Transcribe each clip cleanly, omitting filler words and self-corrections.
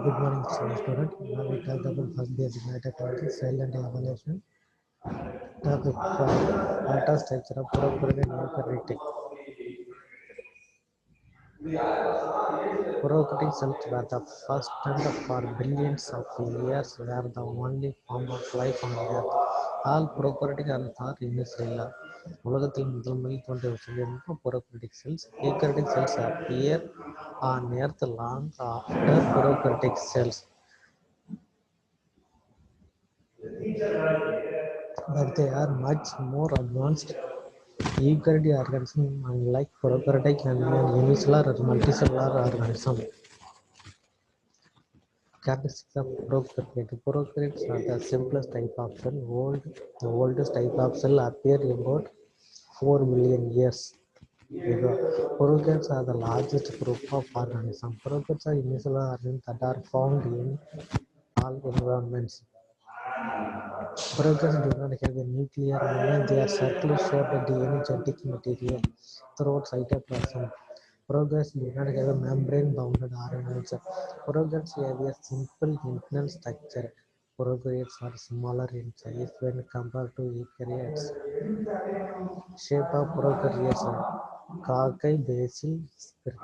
Good morning, student. Now we talk about first basic methodology, cell and evolution. Topic 5. Data structure of prokaryotic and eukaryotic. Prokaryotic cells were the first and for billions of years were the only form of life on earth. All prokaryotic are unicellular. உலகத்தில் முதல் தோன்றிய செல்கள் prokaryotic cells. Eukaryotic cells appear on earth long after prokaryotic cells. But they are much more advanced. Eukaryotic organisms, unlike prokaryotic and unicellular or multicellular organisms. Characteristics of prokaryotes. Prokaryotes are the simplest type of cell. The oldest type of cell appeared about 4 billion years ago. Prokaryotes are the largest group of organisms. Prokaryotes are unicellular organisms that are found in all environments. Prokaryotes do not have a nuclear membrane. They are circular shaped DNA genetic material throughout cytoplasm. Prokaryotes do not have a membrane bounded organelles. Prokaryotes have a simple internal structure. Prokaryotes are smaller in size when compared to eukaryotes. Shape of prokaryotes: cauchy basal sphere.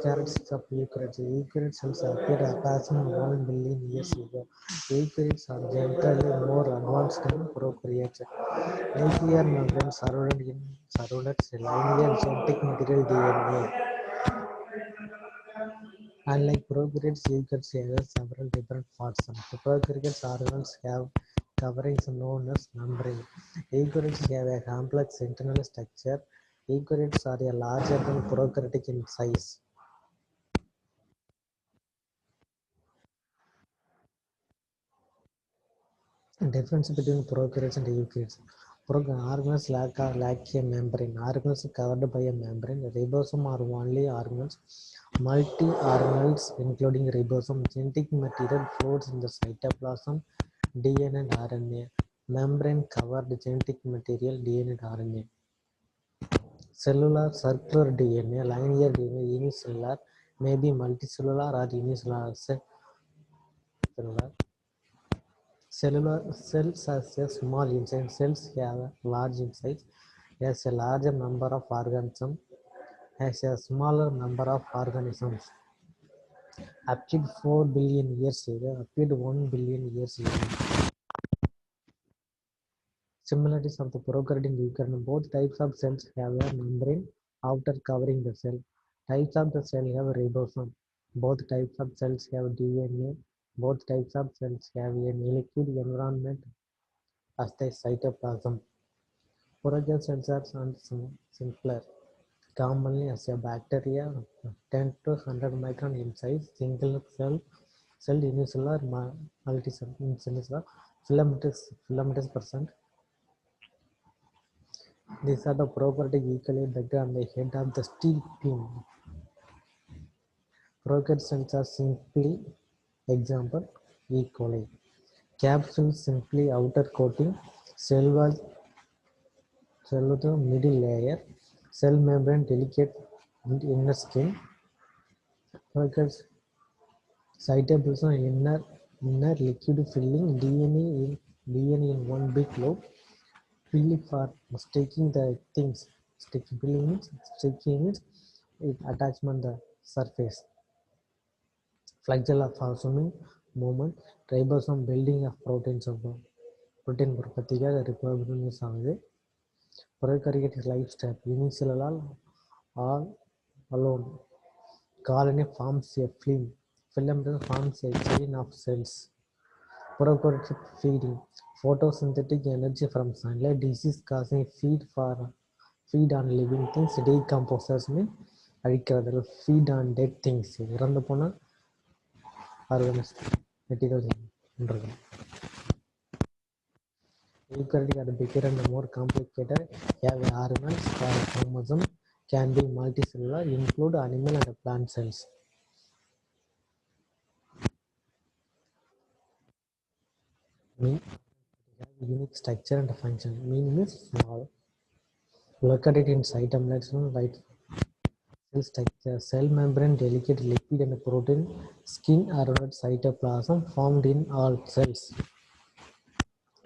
Characteristics of eukaryotes. Eukaryote cells appeared approximately 1 billion years ago. Eukaryotes are generally more advanced than prokaryotes. Nuclear membrane surrounded linear genetic material DNA. Unlike prokaryotes, eukaryotes have several different parts. Prokaryotes organelles have coverings known as membrane. Eukaryotes have a complex internal structure. Eukaryotes are larger than prokaryotic in size. Difference between prokaryotes and eukaryotes. Organelles lack a membrane. Organelles covered by a membrane. Ribosome are only organelles. Multi-organelles, including ribosome, genetic material floats in the cytoplasm, DNA and RNA. Membrane-covered genetic material, DNA and RNA. Cellular, circular DNA, linear DNA, unicellular, may be multicellular or unicellular. Cellular cells has a small inside. Cells have large inside. Has a larger number of organisms. Has a smaller number of organisms. Appeared 4 billion years ago. Appeared 1 billion years ago. Similarities of the prokaryote and eukaryote. Both types of cells have a membrane outer covering the cell. Types of the cell have ribosome. Both types of cells have DNA. Both types of cells have a liquid environment as the cytoplasm. Prokaryote cells are simpler. Commonly as a bacteria, 10 to 100 micron in size, single cell unicellular, multicellular, filamentous percent. These are the prokaryotic eukaryote vector on the head of the steel beam. Prokaryote cells are simply, example, E. coli. Capsule simply outer coating, cell wall, cellular middle layer, cell membrane delicate inner skin. Prokaryote cytoplasm inner liquid filling, DNA in one big loop. Pili for sticking the things. Sticking it attachment the surface. Flagella forming movement. Ribosome building of proteins of protein உற்பத்திக்காக reproduce ஆகுது. Prokaryotic life step. Unicellular all alone. Colony forms a film. Filament forms a chain of cells. Prokaryotic feeding. Photosynthetic energy from sunlight. Disease causing feed on living things. Decomposers அழிக்கிறது. Feed on dead things. இறந்து போன materials. Eukaryotic are bigger and more complicated. Have organelles or chromosomes. Can be multicellular. Include animal and plant cells. Mean have unique structure and function. Mean is small. Located in cytoplasm, right? Cell structure. Cell membrane, delicate lipid and protein skin around cytoplasm formed in all cells.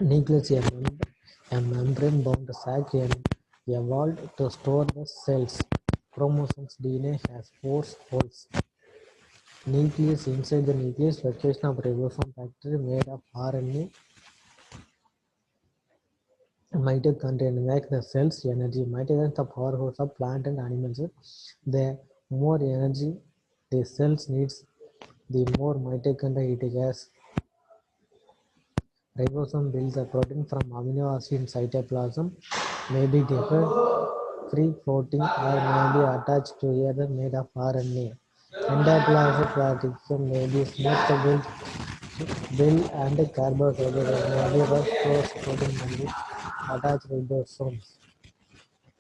Nucleus, a membrane-bound sac evolved to store the cells. Chromosomes. DNA has four holes. Nucleus. Inside the nucleus, location of ribosome factory made of RNA. Mitochondria make the cells energy. Mitochondria is the powerhouse of plant and animals. The more energy the cells needs, the more mitochondria it has. Ribosome builds a protein from amino acid in cytoplasm, may be different, free floating, or may be attached to other made of RNA. Endoplasmic reticulum may be smooth build and carbohydrate may be rough close protein and attached ribosomes.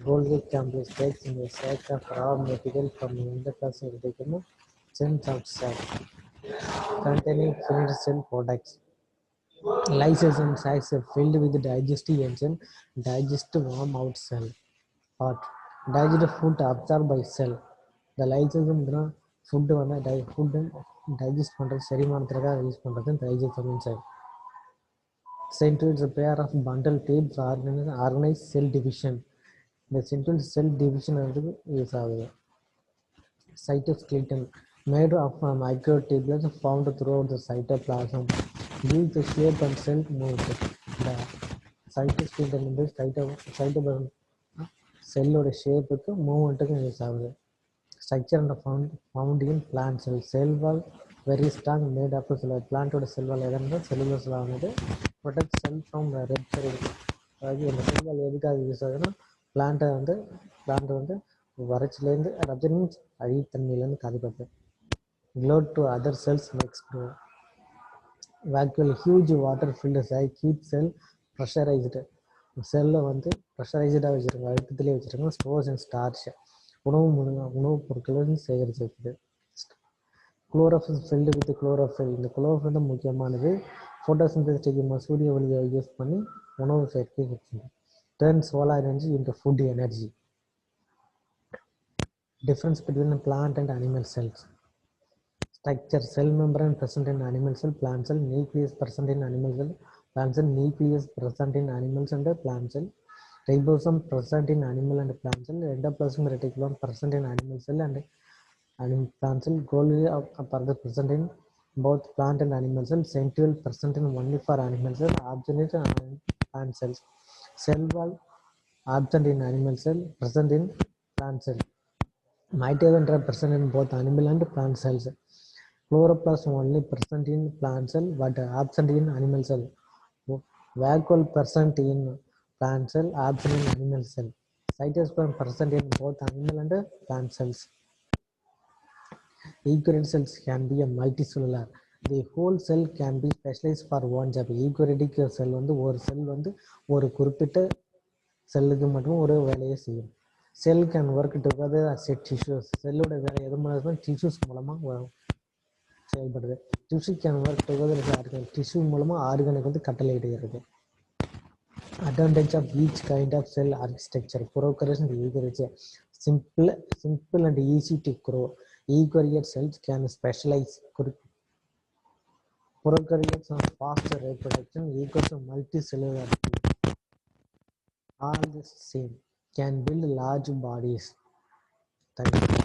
Golgi complex takes in a sack of raw material from the endoplasmic reticulum, sends out sac containing finished cell products. Lysosome sacs are filled with digestive enzyme, digest warm out cell part. Digest food absorbed by cell. The lysosome food food digest பண்றது செரிமானத்திற்காக use பண்றது lysosome inside. Central is a pair of bundle tapes organized cell division. The central cell division use ஆகுது. Cytoskeleton made of microtubules found throughout the cytoplasm. Gives the shape and cell movement. The cytoskeleton in the cytoplasm cell shape movement use ஆகுது. Structure and found in plant cell. Cell wall very strong made up of plant cell wall cellulose protect cell from rupturing. அதாவது இந்த செல் வால் எதுக்காக use ஆகுதுன்னா plant வந்து வறட்சியிலேருந்து rupture means அழித்தன்மையிலேருந்து காதுகாப்பு. Glowed to other cells next door. Vacuole huge water filled sac keep cell pressurized. செல்லை ப்ரெஷரைஸ்டாக வச்சுருங்க, அழுத்தத்திலே வச்சுருங்க. ஸ்டோர்ஸ் அண்ட் ஸ்டார்ச் உணவுப் பொருட்களை சேகரித்து வைக்குது. Chlorophyll filled with chlorophyll. இந்த குளோரோஃபில் தான் முக்கியமானது. ஃபோட்டோசிந்தசிஸ் சூரிய ஒளியை யூஸ் பண்ணி உணவு சேர்க்கை வச்சுது. Turn solar energy into food energy. Difference between plant and animal cells. Structure. Cell membrane present in animal cell, plant cell. Nucleus present in animal cell, plant cell. Nucleus present in animals and plant cell. Ribosome present in animal and plant cell. Endoplasmic reticulum present in animal cell and plant cell. Golgi are present in both plant and animal cell. Centriole present in only for animal cell. Absent in plant cells. Cell wall absent in animal cell, present in plant cell. Mitochondria present in both animal and plant cells. Chloroplast only present in plant cell but absent in animal cell. Vacuole present in plant cell, absent in animal cell. Cytoplasm present in both animal and plant cells. Eukaryotic cells can be a multicellular. The whole cell can be specialized for one job. Eukaryotic cell ஒரு செல் ஒரு குறிப்பிட்ட செல்லுக்கு மட்டும் ஒரு வேலையை செய்யும். Cell can work together as a tissues. செல்லோட வேலை எது மூலமாக டிஷ்யூஸ் மூலமாக செயல்படுது. Tissue can work together organ. Tissue மூலமாக ஆர்கனுக்கு கட்டளை இடுகிறது. Advantage of each kind of cell architecture. Prokaryotes and eukaryotes. Simple and easy to grow. Eukaryote cells can specialize. Prokaryotes are faster reproduction. Eukaryotes are multicellular. All the same can build large bodies. Thank you.